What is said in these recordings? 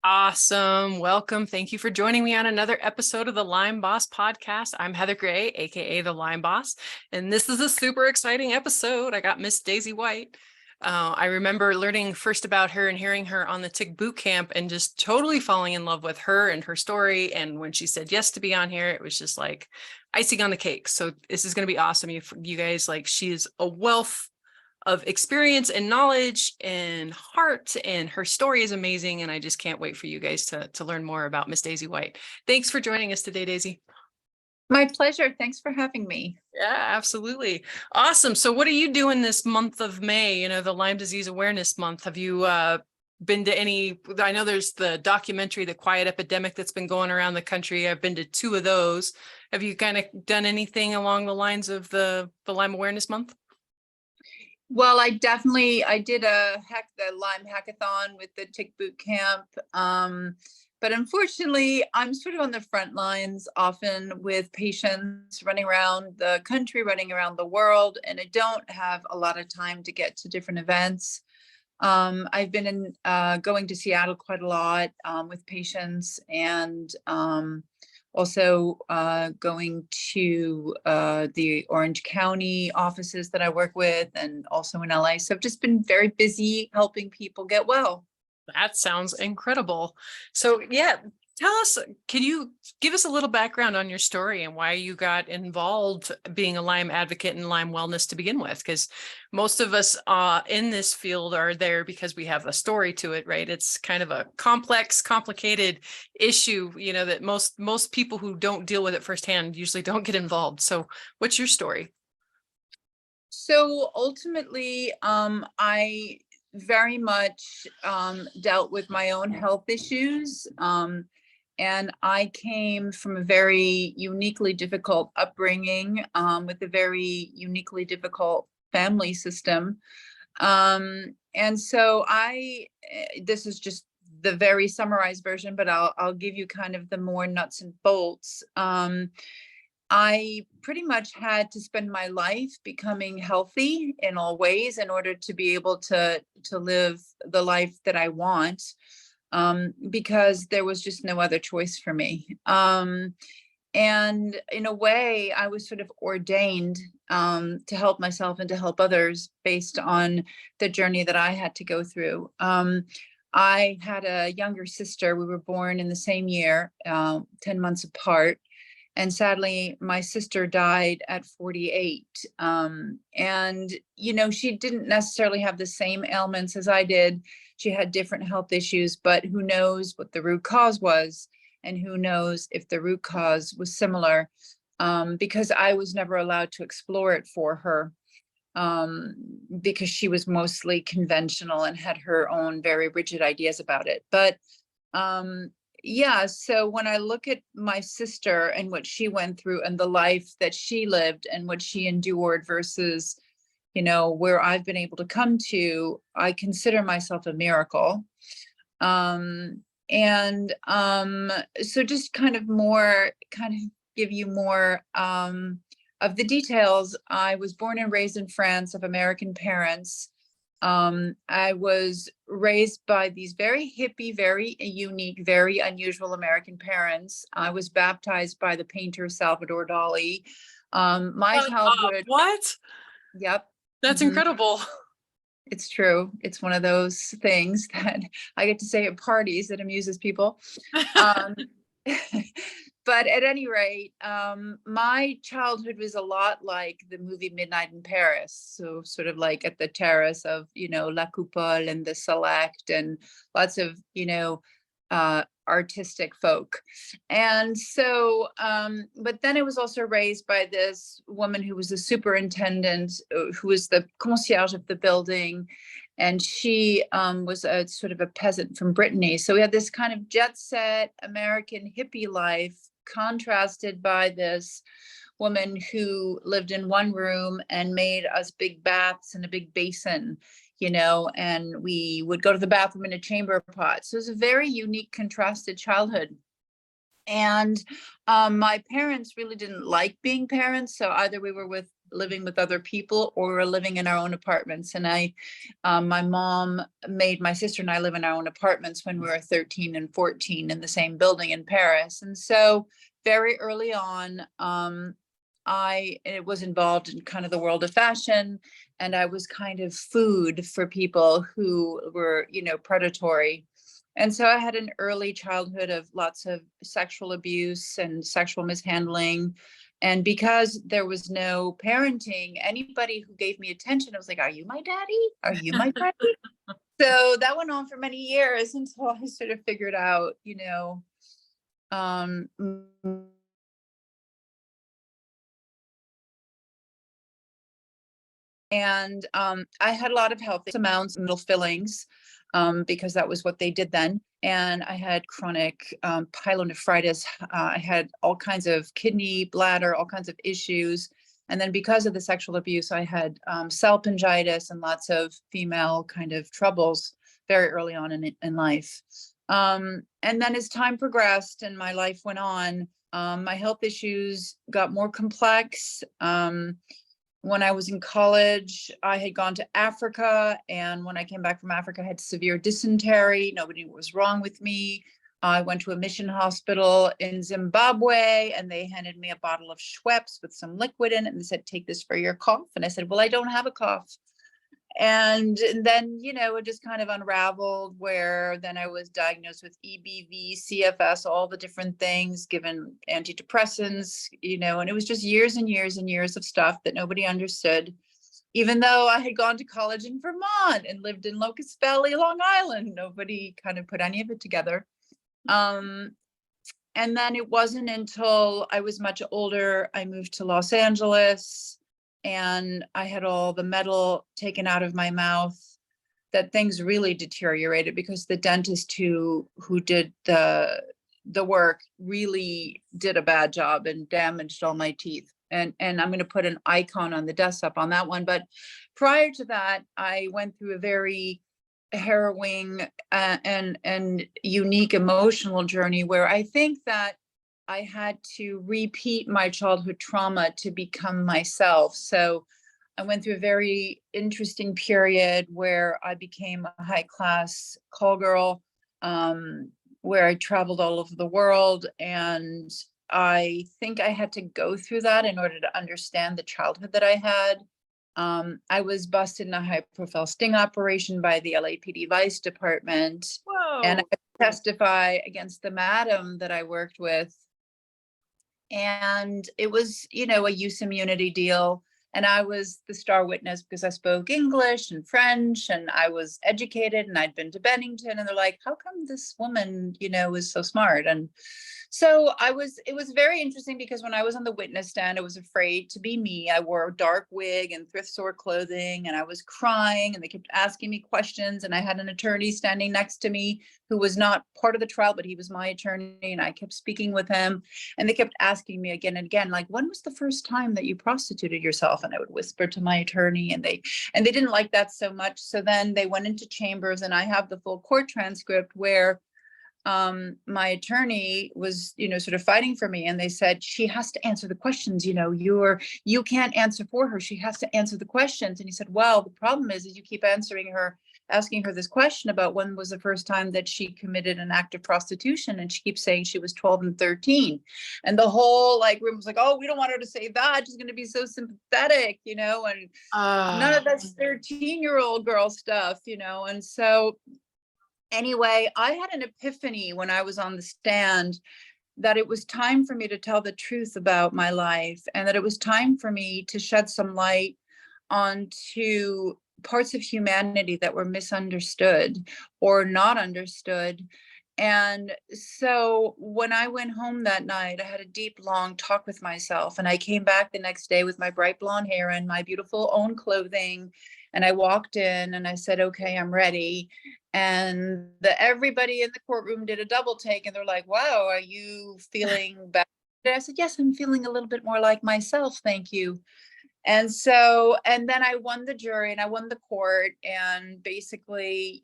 Awesome. Welcome. Thank you for joining me on another episode of the LymeBoss podcast. I'm Heather Gray, aka the LymeBoss, and this is a super exciting episode. I got Miss Daisy White. I remember learning first about her and hearing her on the Tick Boot Camp and just totally falling in love with her and her story. And when she said yes to be on here, it was just like icing on the cake. So this is going to be awesome. You guys, like, she is a wealth of experience and knowledge and heart, and her story is amazing. And I just can't wait for you guys to learn more about Miss Daisy White. Thanks for joining us today, Daisy. My pleasure. Thanks for having me. Yeah, absolutely. Awesome. So what are you doing this month of May? The Lyme Disease Awareness Month. Have you been to any? I know there's the documentary, The Quiet Epidemic, that's been going around the country. I've been to 2 of those. Have you kind of done anything along the lines of the Lyme Awareness Month? Well, I did the Lyme hackathon with the Tick Boot Camp. But unfortunately, I'm sort of on the front lines often with patients running around the country, running around the world, and I don't have a lot of time to get to different events. I've been going to Seattle quite a lot with patients, and also going to the Orange County offices that I work with, and also in LA. So I've just been very busy helping people get well. That sounds incredible. So yeah, tell us, can you give us a little background on your story and why you got involved being a Lyme advocate and Lyme wellness to begin with? Because most of us in this field are there because we have a story to it, right? It's kind of a complex, complicated issue, that most people who don't deal with it firsthand usually don't get involved. So what's your story? So ultimately, I very much dealt with my own health issues. And I came from a very uniquely difficult upbringing with a very uniquely difficult family system. And so this is just the very summarized version, but I'll give you kind of the more nuts and bolts. I pretty much had to spend my life becoming healthy in all ways in order to be able to live the life that I want, because there was just no other choice for me. And in a way, I was sort of ordained to help myself and to help others based on the journey that I had to go through. I had a younger sister. We were born in the same year, 10 months apart. And sadly, my sister died at 48. And, she didn't necessarily have the same ailments as I did. She had different health issues, but who knows what the root cause was, and who knows if the root cause was similar, because I was never allowed to explore it for her, because she was mostly conventional and had her own very rigid ideas about it. But yeah, so when I look at my sister and what she went through and the life that she lived and what she endured versus, where I've been able to come to, I consider myself a miracle. So just kind of give you more of the details. I was born and raised in France of American parents. I was raised by these very hippie, very unique, very unusual American parents. I was baptized by the painter Salvador Dali. My childhood. What? Yep. That's incredible. It's true. It's one of those things that I get to say at parties that amuses people. But at any rate, my childhood was a lot like the movie Midnight in Paris. So sort of like at the terrace of, La Coupole and the Select and lots of, artistic folk. And so, but then I was also raised by this woman who was the superintendent, who was the concierge of the building. And she was a sort of a peasant from Brittany. So we had this kind of jet set American hippie life contrasted by this woman who lived in one room and made us big baths in a big basin, and we would go to the bathroom in a chamber pot. So it was a very unique, contrasted childhood. And my parents really didn't like being parents. So either we were with living with other people or we were living in our own apartments. And my mom made my sister and I live in our own apartments when we were 13 and 14 in the same building in Paris. And so very early on, I was involved in kind of the world of fashion, and I was kind of food for people who were, predatory. And so I had an early childhood of lots of sexual abuse and sexual mishandling. And because there was no parenting, anybody who gave me attention, I was like, are you my daddy? Are you my daddy? So that went on for many years until I sort of figured out, um, and I had a lot of health amounts, middle fillings, because that was what they did then. And I had chronic pyelonephritis. I had all kinds of kidney, bladder, all kinds of issues. And then because of the sexual abuse, I had salpingitis and lots of female kind of troubles very early on in life. And then as time progressed and my life went on, my health issues got more complex. When I was in college, I had gone to Africa, and when I came back from Africa, I had severe dysentery. Nobody knew what was wrong with me. I went to a mission hospital in Zimbabwe, and they handed me a bottle of Schweppes with some liquid in it, and they said, take this for your cough. And I said, well, I don't have a cough. And then, it just kind of unraveled, where then I was diagnosed with EBV, CFS, all the different things, given antidepressants, and it was just years and years and years of stuff that nobody understood. Even though I had gone to college in Vermont and lived in Locust Valley, Long Island, nobody kind of put any of it together. And then it wasn't until I was much older, I moved to Los Angeles, and I had all the metal taken out of my mouth, that things really deteriorated because the dentist who did the work really did a bad job and damaged all my teeth. And I'm going to put an icon on the desktop on that one. But prior to that, I went through a very harrowing and unique emotional journey where I think that I had to repeat my childhood trauma to become myself. So I went through a very interesting period where I became a high class call girl, where I traveled all over the world. And I think I had to go through that in order to understand the childhood that I had. I was busted in a high profile sting operation by the LAPD Vice Department. Whoa. And I testify against the madam that I worked with. And it was, a use immunity deal. And I was the star witness because I spoke English and French, and I was educated, and I'd been to Bennington, and they're like, how come this woman, is so smart? And so it was very interesting because when I was on the witness stand, I was afraid to be me. I wore a dark wig and thrift store clothing, and I was crying, and they kept asking me questions. And I had an attorney standing next to me who was not part of the trial, but he was my attorney. And I kept speaking with him, and they kept asking me again and again, like, when was the first time that you prostituted yourself? And I would whisper to my attorney, and they didn't like that so much. So then they went into chambers, and I have the full court transcript where my attorney was, sort of fighting for me, and they said, she has to answer the questions, you can't answer for her. She has to answer the questions. And he said, well, the problem is you keep asking her this question about when was the first time that she committed an act of prostitution. And she keeps saying she was 12 and 13. And the whole room was like, oh, we don't want her to say that. She's going to be so sympathetic, and none of that's 13-year-old girl stuff, and so anyway, I had an epiphany when I was on the stand that it was time for me to tell the truth about my life, and that it was time for me to shed some light onto parts of humanity that were misunderstood or not understood. And so when I went home that night, I had a deep, long talk with myself, and I came back the next day with my bright blonde hair and my beautiful own clothing. And I walked in and I said, okay, I'm ready. And everybody in the courtroom did a double take, and they're like, wow, are you feeling better? And I said, yes, I'm feeling a little bit more like myself. Thank you. And then I won the jury, and I won the court, and basically,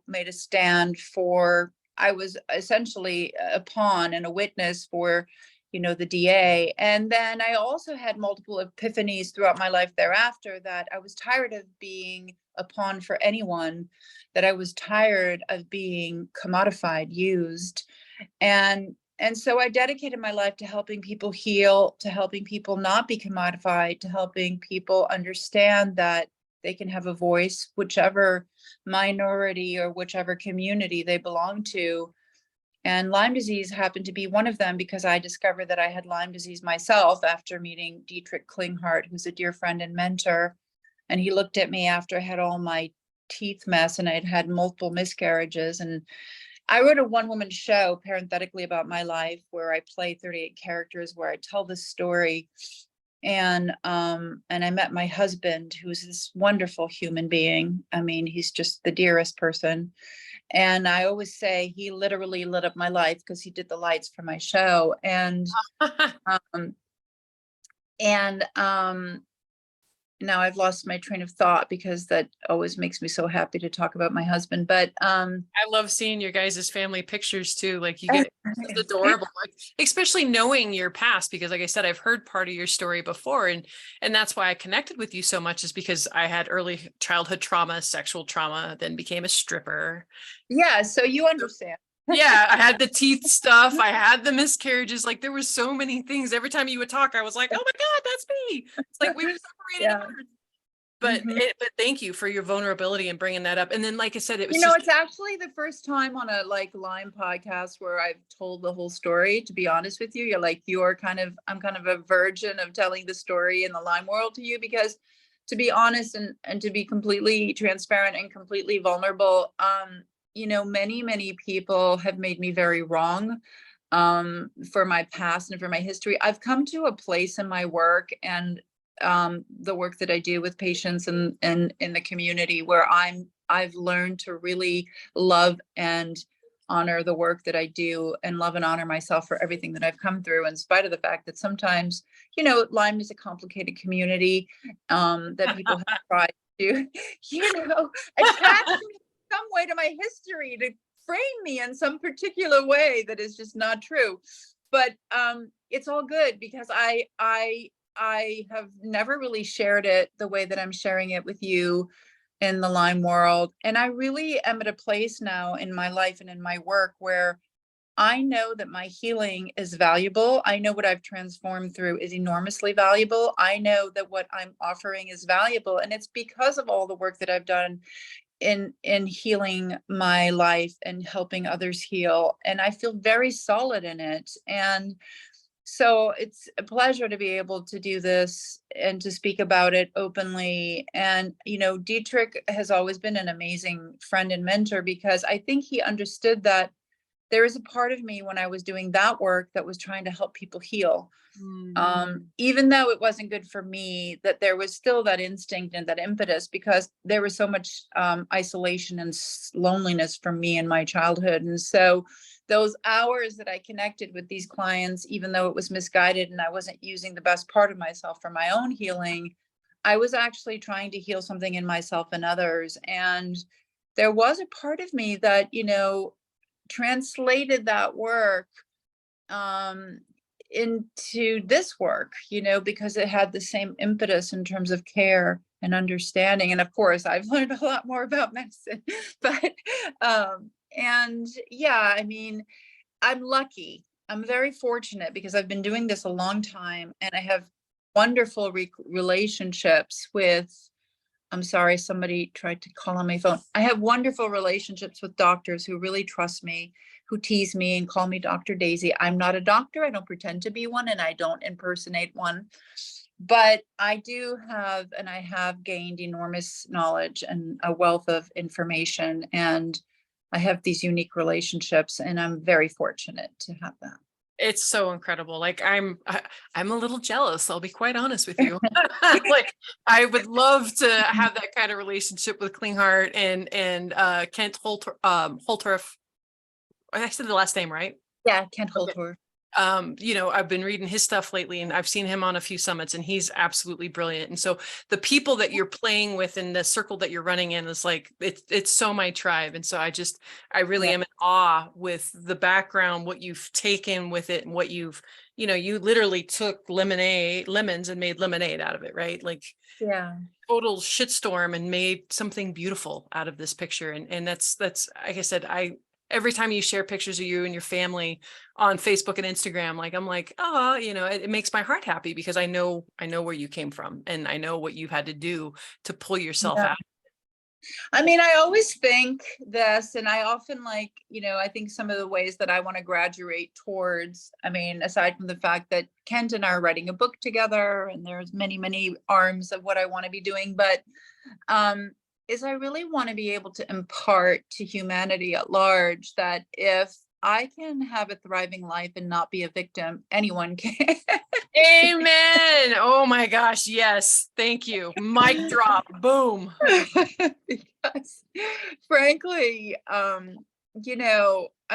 made a stand for, I was essentially a pawn and a witness for, the DA. And then I also had multiple epiphanies throughout my life thereafter that I was tired of being a pawn for anyone, that I was tired of being commodified, used. And so I dedicated my life to helping people heal, to helping people not be commodified, to helping people understand that they can have a voice, whichever minority or whichever community they belong to. And Lyme disease happened to be one of them because I discovered that I had Lyme disease myself after meeting Dietrich Klinghardt, who's a dear friend and mentor. And he looked at me after I had all my teeth mess and I'd had multiple miscarriages. And I wrote a one-woman show parenthetically about my life where I play 38 characters, where I tell the story. And I met my husband, who's this wonderful human being. I mean, he's just the dearest person. And I always say he literally lit up my life because he did the lights for my show. Um, and now I've lost my train of thought because that always makes me so happy to talk about my husband. But I love seeing your guys' family pictures too. Like you get it's adorable, like, especially knowing your past, because like I said, I've heard part of your story before. And that's why I connected with you so much, is because I had early childhood trauma, sexual trauma, then became a stripper. yeah, so you understand. Yeah, I had the teeth stuff. I had the miscarriages. Like there was so many things. Every time you would talk, I was like, "Oh my God, that's me!" It's like we were separated. Yeah. At birth. But Mhm. but thank you for your vulnerability and bringing that up. And then, like I said, it was It's actually the first time on a Lyme podcast where I've told the whole story, to be honest with you. I'm kind of a virgin of telling the story in the Lyme world to you, because to be honest and to be completely transparent and completely vulnerable, many people have made me very wrong for my past and for my history. I've come to a place in my work and the work that I do with patients and in the community where I've learned to really love and honor the work that I do, and love and honor myself for everything that I've come through, in spite of the fact that sometimes, Lyme is a complicated community, that people have tried to, attach me in some way to my history to frame me in some particular way that is just not true. But it's all good because I have never really shared it the way that I'm sharing it with you in the Lyme world. And I really am at a place now in my life and in my work where I know that my healing is valuable. I know what I've transformed through is enormously valuable. I know that what I'm offering is valuable. And it's because of all the work that I've done in healing my life and helping others heal. And I feel very solid in it. And so it's a pleasure to be able to do this and to speak about it openly. And, Dietrich has always been an amazing friend and mentor, because I think he understood that there is a part of me when I was doing that work that was trying to help people heal. Even though it wasn't good for me, that there was still that instinct and that impetus, because there was so much isolation and loneliness from me in my childhood. And so those hours that I connected with these clients, even though it was misguided and I wasn't using the best part of myself for my own healing, I was actually trying to heal something in myself and others. And there was a part of me that, translated that work into this work, because it had the same impetus in terms of care and understanding. And of course, I've learned a lot more about medicine, but and yeah, I mean, I'm lucky. I'm very fortunate because I've been doing this a long time, and I have wonderful relationships with, I'm sorry, somebody tried to call on my phone. I have wonderful relationships with doctors who really trust me, who tease me and call me Dr. Daisy. I'm not a doctor. I don't pretend to be one, and I don't impersonate one. But I do have, and I have gained enormous knowledge and a wealth of information. And I have these unique relationships, and I'm very fortunate to have that. It's so incredible. Like I'm a little jealous. I'll be quite honest with you. Like I would love to have that kind of relationship with Klinghardt and Kent Holtorf. I said the last name right. Yeah, Kent Okay. Holtorf. You know, I've been reading his stuff lately, and I've seen him on a few summits, and he's absolutely brilliant. And so the people that you're playing with in the circle that you're running in is like, it's so my tribe. And so I really Yeah. am in awe with the background, what you've taken with it, and what you know, you literally took lemons and made lemonade out of it, right? Like Yeah. total shitstorm, and made something beautiful out of this picture. And that's like I said, every time you share pictures of you and your family on Facebook and Instagram, like I'm like, oh, you know, it makes my heart happy, because I know where you came from, and I know what you had to do to pull yourself Yeah. out. I mean, I always think this, and I often I think some of the ways that I want to graduate towards, I mean, aside from the fact that Kent and I are writing a book together, and there's many, many arms of what I want to be doing, but is I really want to be able to impart to humanity at large that if I can have a thriving life and not be a victim, anyone can. Amen. Oh my gosh. Yes. Thank you. Mic drop. Boom. Because frankly, I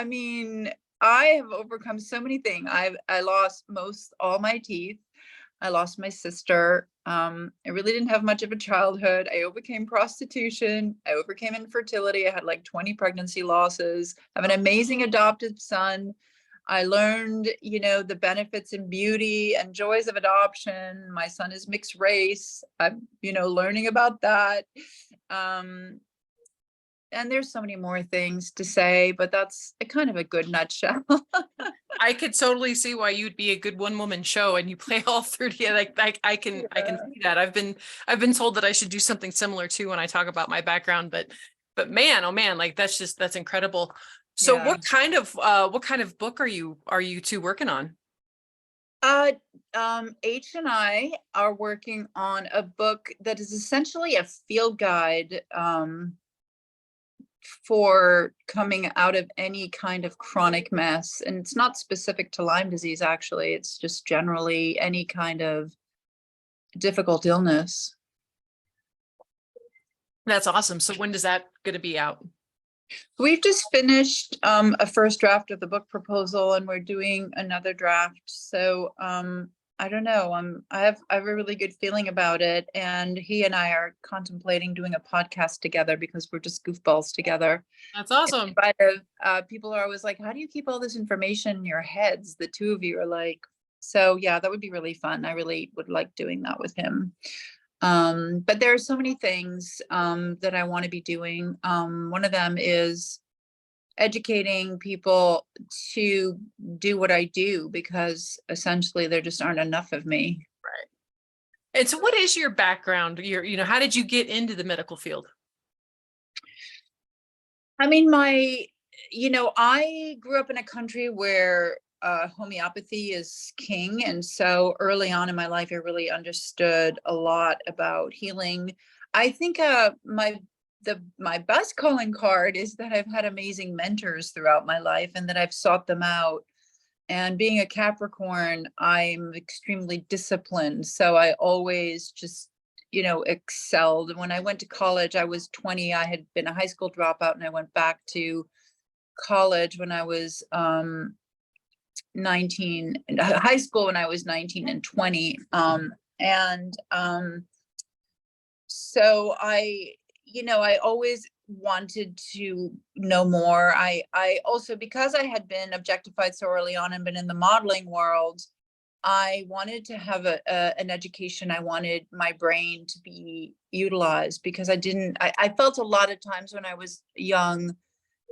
mean, I have overcome so many things. I lost most all my teeth. I lost my sister. I really didn't have much of a childhood. I overcame prostitution. I overcame infertility. I had like 20 pregnancy losses. I have an amazing adopted son. I learned, the benefits and beauty and joys of adoption. My son is mixed race. I'm, learning about that. And there's so many more things to say, but that's a kind of a good nutshell. I could totally see why you'd be a good one woman show, and you play all 30. Like I can see that. I've been told that I should do something similar too when I talk about my background, but man, oh man, like that's incredible. So Yeah. what kind of book are you two working on? H and I are working on a book that is essentially a field guide for coming out of any kind of chronic mess. And it's not specific to Lyme disease, actually. It's just generally any kind of difficult illness. That's awesome. So when does that going to be out? We've just finished a first draft of the book proposal, and we're doing another draft. So I don't know. I have a really good feeling about it, and he and I are contemplating doing a podcast together because we're just goofballs together. That's awesome. But people are always like, "How do you keep all this information in your heads?" The two of you are like, so yeah, that would be really fun. I really would like doing that with him. But there are so many things that I want to be doing. One of them is educating people to do what I do, because essentially there just aren't enough of me. Right. And so what is your background? How did you get into the medical field? I mean, I grew up in a country where homeopathy is king. And so early on in my life, I really understood a lot about healing. I think my best calling card is that I've had amazing mentors throughout my life, and that I've sought them out. And being a Capricorn, I'm extremely disciplined. So I always just, excelled. When I went to college, I was 20. I had been a high school dropout, and I went back to college when I was 19, high school when I was 19 and 20. So I always wanted to know more. I also, because I had been objectified so early on and been in the modeling world, I wanted to have an education. I wanted my brain to be utilized, because I felt a lot of times when I was young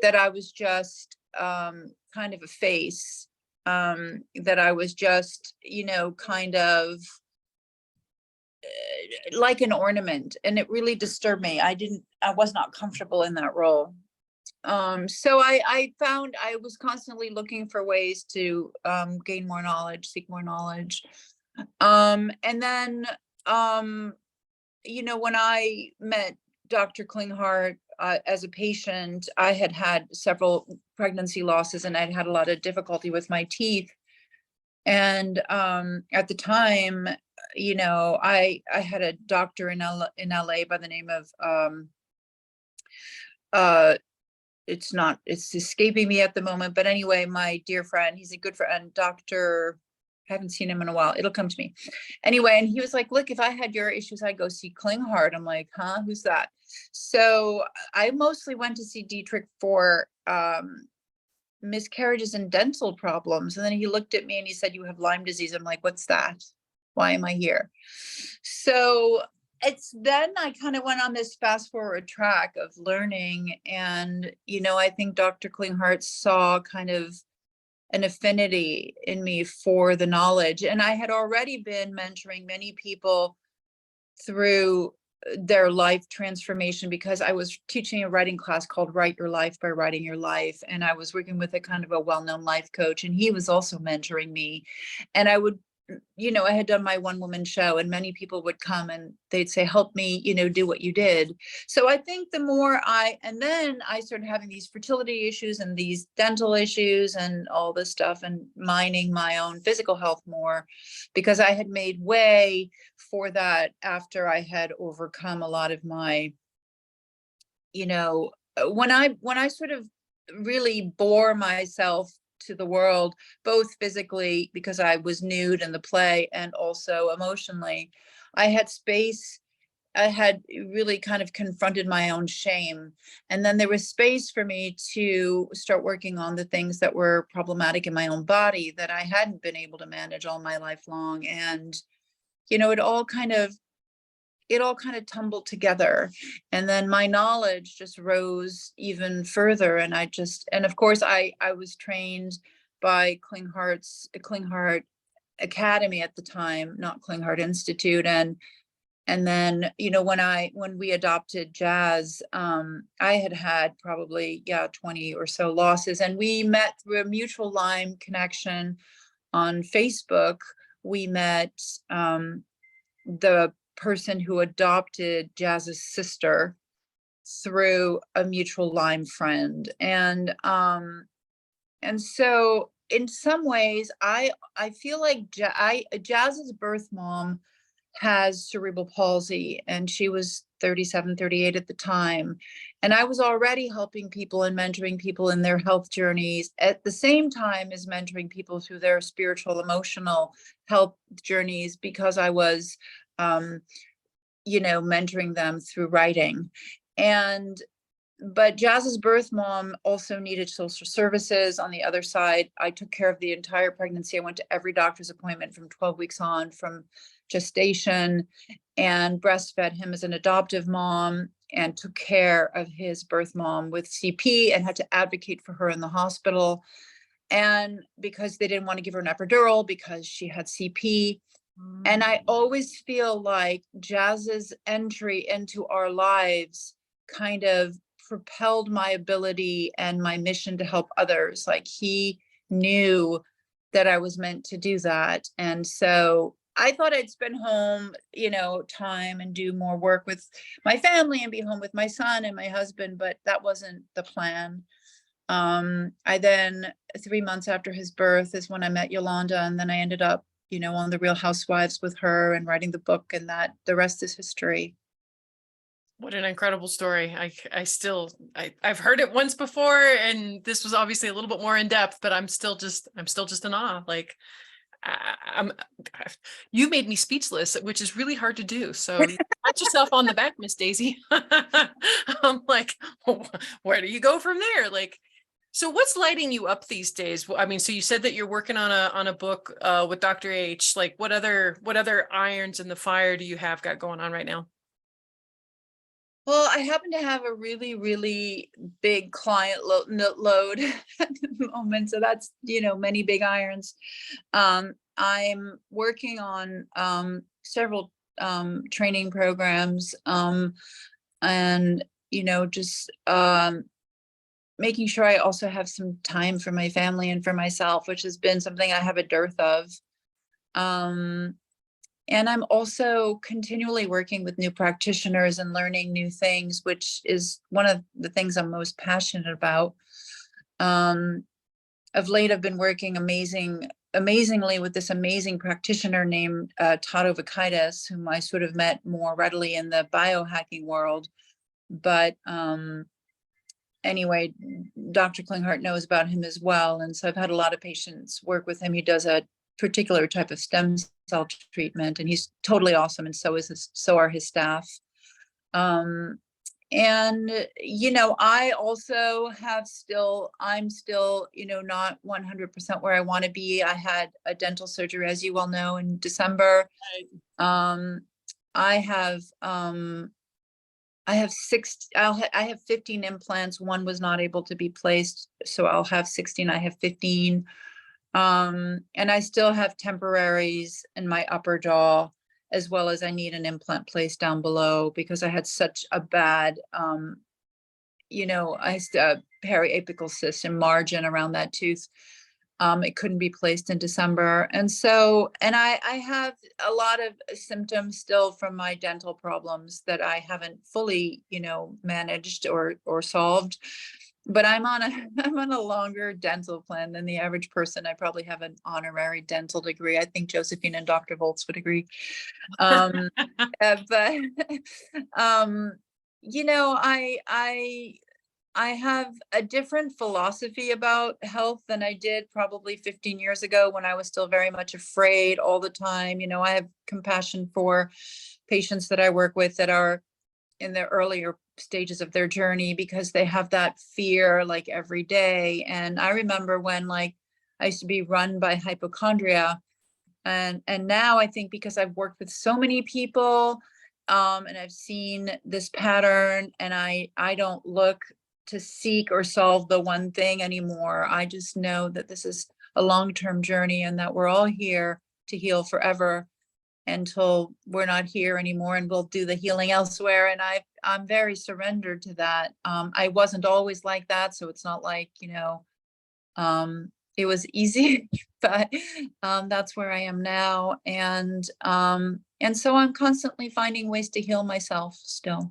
that I was just kind of a face, that I was just, kind of like an ornament, and it really disturbed me. I was not comfortable in that role. So I found I was constantly looking for ways to gain more knowledge, seek more knowledge. And then, when I met Dr. Klinghardt as a patient, I had several pregnancy losses, and I'd had a lot of difficulty with my teeth. And at the time, I had a doctor in LA by the name of it's escaping me at the moment. But anyway, my dear friend, he's a good friend, Dr. Haven't seen him in a while. It'll come to me. Anyway, and he was like, look, if I had your issues, I'd go see Klinghardt. I'm like, huh, who's that? So I mostly went to see Dietrich for miscarriages and dental problems. And then he looked at me and he said, you have Lyme disease. I'm like, what's that? Why am I here? So it's then I kind of went on this fast forward track of learning. And, I think Dr. Klinghardt saw kind of an affinity in me for the knowledge. And I had already been mentoring many people through their life transformation, because I was teaching a writing class called Write Your Life by Writing Your Life. And I was working with a kind of a well-known life coach, and he was also mentoring me. And I would, I had done my one-woman show, and many people would come and they'd say, help me, do what you did. So I think and then I started having these fertility issues and these dental issues and all this stuff, and mining my own physical health more, because I had made way for that after I had overcome a lot of my, when I sort of really bore myself to the world, both physically because I was nude in the play and also emotionally, I had space. I had really kind of confronted my own shame. And then there was space for me to start working on the things that were problematic in my own body that I hadn't been able to manage all my life long. And, it all kind of tumbled together. And then my knowledge just rose even further. And of course I was trained by Klinghardt Academy at the time, not Klinghardt Institute. And then, when we adopted Jazz, I had probably, 20 or so losses. And we met through a mutual Lyme connection on Facebook. We met the person who adopted Jazz's sister through a mutual Lyme friend. And so in some ways, I feel like Jazz's birth mom has cerebral palsy, and she was 37, 38 at the time. And I was already helping people and mentoring people in their health journeys at the same time as mentoring people through their spiritual, emotional health journeys, because I was, mentoring them through writing. But Jazz's birth mom also needed social services. On the other side, I took care of the entire pregnancy. I went to every doctor's appointment from 12 weeks on, from gestation, and breastfed him as an adoptive mom, and took care of his birth mom with CP, and had to advocate for her in the hospital. And because they didn't want to give her an epidural because she had CP. And I always feel like Jazz's entry into our lives kind of propelled my ability and my mission to help others. Like, he knew that I was meant to do that. And so I thought I'd spend home, time and do more work with my family and be home with my son and my husband, but that wasn't the plan. I then, 3 months after his birth is when I met Yolanda, and then I ended up, on The Real Housewives with her and writing the book, and that the rest is history. What an incredible story. I've heard it once before, and this was obviously a little bit more in depth, but I'm still just in awe. Like, you made me speechless, which is really hard to do. So pat yourself on the back, Miss Daisy. I'm like, where do you go from there? Like, so what's lighting you up these days? I mean, so you said that you're working on a book with Dr. H. Like, what other irons in the fire do you have got going on right now? Well, I happen to have a really, really big client load at the moment. So that's, many big irons. I'm working on several training programs, and, just making sure I also have some time for my family and for myself, which has been something I have a dearth of. And I'm also continually working with new practitioners and learning new things, which is one of the things I'm most passionate about. Of late, I've been working amazingly with this amazing practitioner named Tato Vakaitis, whom I sort of met more readily in the biohacking world. But anyway, Dr. Klinghardt knows about him as well. And so I've had a lot of patients work with him. He does a particular type of stem cell treatment, and he's totally awesome. And so are his staff. And, I also I'm still, not 100% where I want to be. I had a dental surgery, as you well know, in December. I have 15 implants. One was not able to be placed, so I'll have 16. I have 15. And I still have temporaries in my upper jaw, as well as I need an implant placed down below because I had such a bad, periapical cyst and margin around that tooth. It couldn't be placed in December. And I have a lot of symptoms still from my dental problems that I haven't fully, managed or solved. But I'm on a longer dental plan than the average person. I probably have an honorary dental degree. I think Josephine and Dr. Volz would agree. But I have a different philosophy about health than I did probably 15 years ago when I was still very much afraid all the time. I have compassion for patients that I work with that are in the earlier stages of their journey because they have that fear like every day. And I remember when I used to be run by hypochondria, and now I think because I've worked with so many people, and I've seen this pattern, and I don't look to seek or solve the one thing anymore. I just know that this is a long-term journey and that we're all here to heal forever until we're not here anymore, and we'll do the healing elsewhere. And I'm very surrendered to that. I wasn't always like that, so it's not like, it was easy, but that's where I am now. And so I'm constantly finding ways to heal myself still.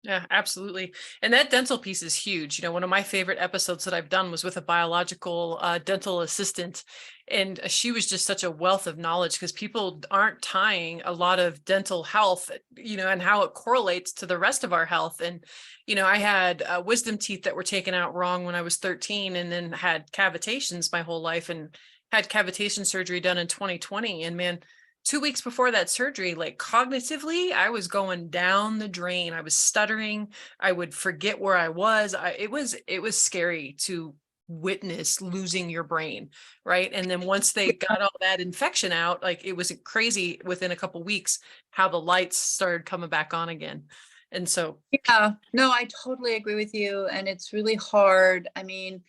Yeah, absolutely. And that dental piece is huge. One of my favorite episodes that I've done was with a biological dental assistant. And she was just such a wealth of knowledge because people aren't tying a lot of dental health, and how it correlates to the rest of our health. And, I had wisdom teeth that were taken out wrong when I was 13 and then had cavitations my whole life and had cavitation surgery done in 2020. And man, 2 weeks before that surgery, like cognitively, I was going down the drain. I was stuttering. I would forget where I was. It was scary to witness losing your brain, right? And then once they got all that infection out, like it was crazy within a couple of weeks how the lights started coming back on again. And so, yeah, no, I totally agree with you. And it's really hard. I mean,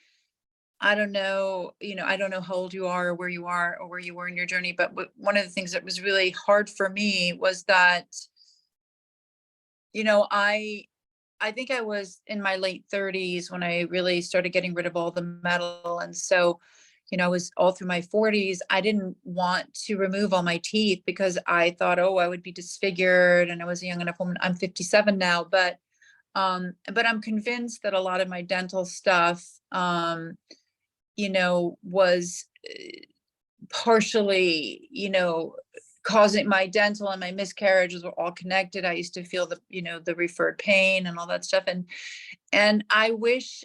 I don't know, I don't know how old you are or where you are or where you were in your journey, but one of the things that was really hard for me was that, I think I was in my late 30s when I really started getting rid of all the metal. And so, I was all through my 40s. I didn't want to remove all my teeth because I thought, oh, I would be disfigured. And I was a young enough woman. I'm 57 now, but I'm convinced that a lot of my dental stuff, was partially, causing my dental and my miscarriages were all connected. I used to feel the referred pain and all that stuff. And I wish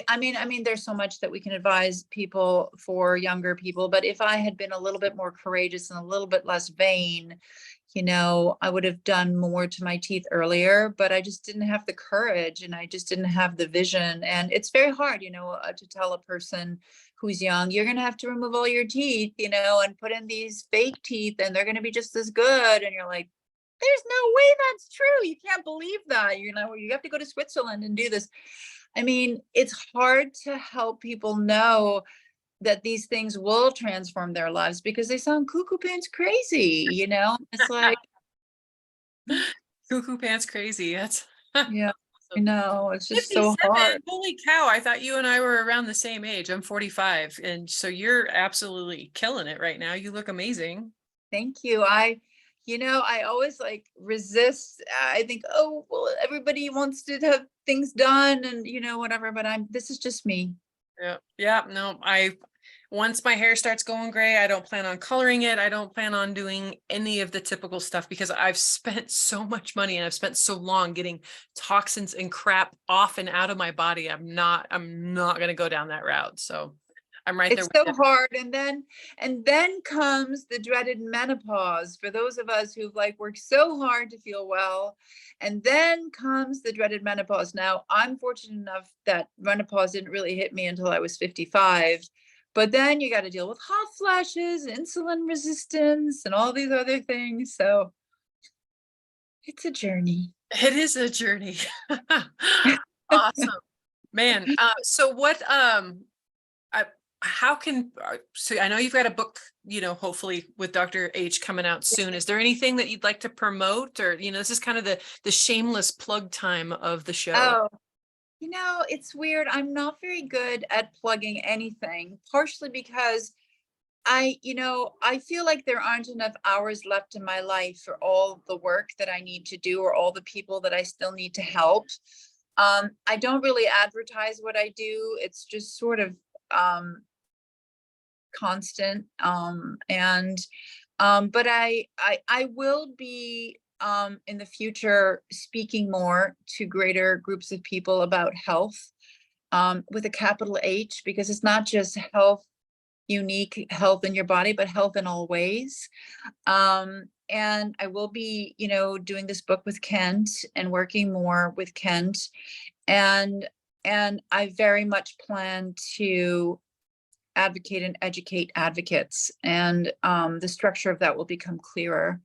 I mean, there's so much that we can advise people for younger people, but if I had been a little bit more courageous and a little bit less vain, I would have done more to my teeth earlier, but I just didn't have the courage and I just didn't have the vision. And it's very hard, to tell a person who's young, you're going to have to remove all your teeth, and put in these fake teeth and they're going to be just as good. And you're like, there's no way that's true. You can't believe that. You have to go to Switzerland and do this. I mean, it's hard to help people know that these things will transform their lives because they sound cuckoo pants crazy, it's like cuckoo pants crazy. That's yeah, I know. It's just 57, so hard. holy cow. I thought you and I were around the same age. I'm 45. And so you're absolutely killing it right now. You look amazing. Thank you. I always resist. I think, oh, well, everybody wants to have things done and, whatever, but this is just me. Yeah. Yeah. No, Once my hair starts going gray, I don't plan on coloring it. I don't plan on doing any of the typical stuff because I've spent so much money and I've spent so long getting toxins and crap off and out of my body. I'm not going to go down that route. So I'm right there It's with so you. hard. And then comes the dreaded menopause for those of us who've like worked so hard to feel well. And then comes the dreaded menopause. Now, I'm fortunate enough that menopause didn't really hit me until I was 55. But then you got to deal with hot flashes, insulin resistance, and all these other things. So it's a journey. It is a journey. Awesome, man. So what, how can, so I know you've got a book, hopefully with Dr. H coming out soon. Is there anything that you'd like to promote, or, this is kind of the shameless plug time of the show. Oh, it's weird. I'm not very good at plugging anything, partially because I feel like there aren't enough hours left in my life for all the work that I need to do or all the people that I still need to help. I don't really advertise what I do. It's just sort of constant. But I will be in the future speaking more to greater groups of people about health with a capital H, because it's not just health, unique health in your body, but health in all ways. And I will be, doing this book with Kent and working more with Kent. And I very much plan to advocate and educate advocates. And the structure of that will become clearer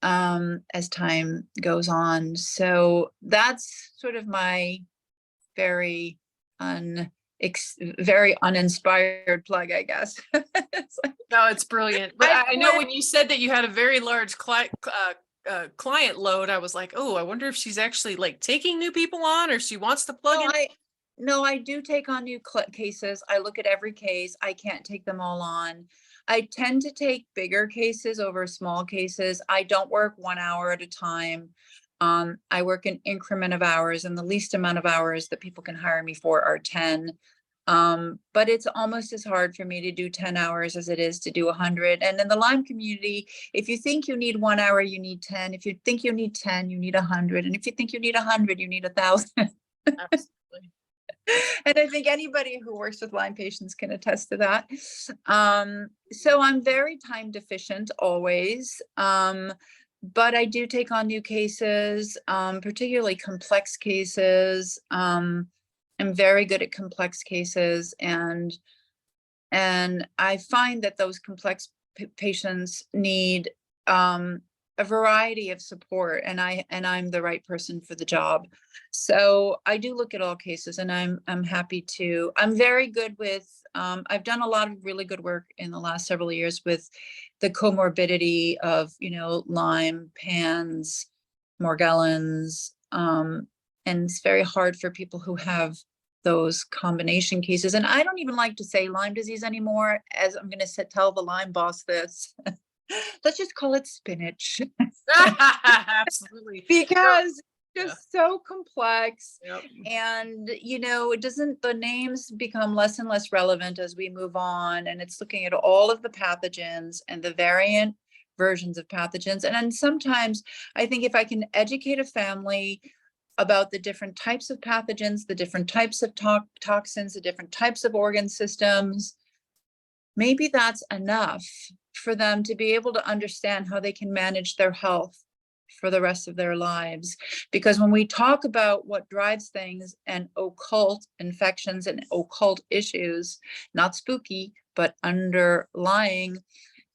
as time goes on. So that's sort of my very uninspired plug, I guess. No, it's brilliant. But I know when you said that you had a very large client load, I was like, oh, I wonder if she's actually like taking new people on, or she wants to plug in. No, I do take on new cases. I look at every case. I can't take them all on. I tend to take bigger cases over small cases. I don't work 1 hour at a time. I work an increment of hours, and the least amount of hours that people can hire me for are 10. But it's almost as hard for me to do 10 hours as it is to do 100. And in the Lyme community, if you think you need 1 hour, you need 10. If you think you need 10, you need 100. And if you think you need 100, you need 1,000. Absolutely. And I think anybody who works with Lyme patients can attest to that. So I'm very time deficient always. But I do take on new cases, particularly complex cases. I'm very good at complex cases, and I find that those complex patients need a variety of support, and I'm the right person for the job. So I do look at all cases, and I'm happy to. I'm very good with. I've done a lot of really good work in the last several years with the comorbidity of Lyme, PANS, Morgellons, and it's very hard for people who have those combination cases. And I don't even like to say Lyme disease anymore, as I'm going to tell the LymeBoss this. Let's just call it spinach. Absolutely. Because it's just so complex. Yep. And the names become less and less relevant as we move on, and it's looking at all of the pathogens and the variant versions of pathogens. And then sometimes I think if I can educate a family about the different types of pathogens, the different types of toxins, the different types of organ systems, maybe that's enough for them to be able to understand how they can manage their health for the rest of their lives. Because when we talk about what drives things and occult infections and occult issues, not spooky, but underlying,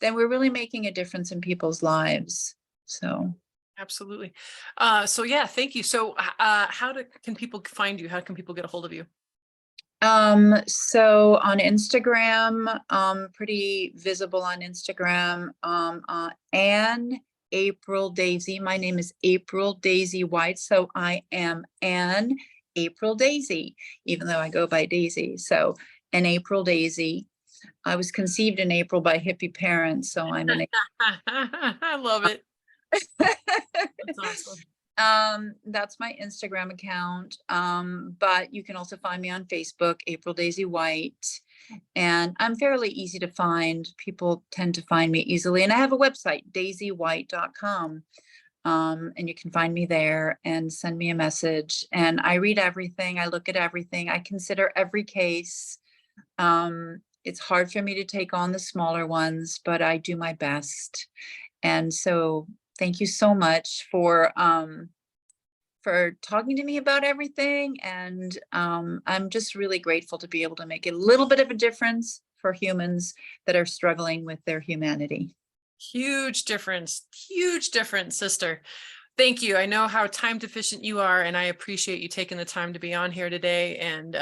then we're really making a difference in people's lives. So absolutely. So yeah, thank you. So how can people find you? How can people get a hold of you? So on Instagram, pretty visible on Instagram, Anne April Daisy. My name is April Daisy White. So I am Anne April Daisy, even though I go by Daisy. So an April Daisy. I was conceived in April by hippie parents. So I'm an I love it. That's awesome. That's my Instagram account. But you can also find me on Facebook, April Daisy White. And I'm fairly easy to find. People tend to find me easily. And I have a website, daisywhite.com. And you can find me there and send me a message. And I read everything. I look at everything. I consider every case. It's hard for me to take on the smaller ones, but I do my best. And so thank you so much for talking to me about everything. And I'm just really grateful to be able to make a little bit of a difference for humans that are struggling with their humanity. Huge difference, sister. Thank you. I know how time deficient you are, and I appreciate you taking the time to be on here today. And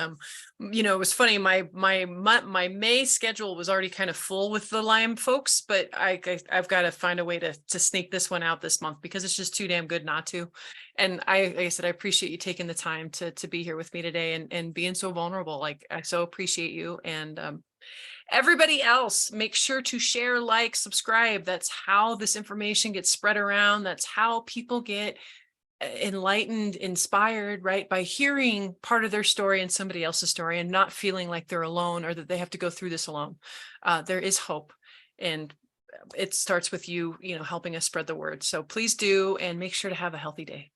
it was funny. My May schedule was already kind of full with the Lyme folks, but I've got to find a way to sneak this one out this month because it's just too damn good not to. And like I said, I appreciate you taking the time to be here with me today and being so vulnerable. Like, I so appreciate you. And everybody else, make sure to share, like, subscribe. That's how this information gets spread around. That's how people get enlightened, inspired, right? By hearing part of their story and somebody else's story and not feeling like they're alone or that they have to go through this alone. There is hope, and it starts with you, helping us spread the word. So please do, and make sure to have a healthy day.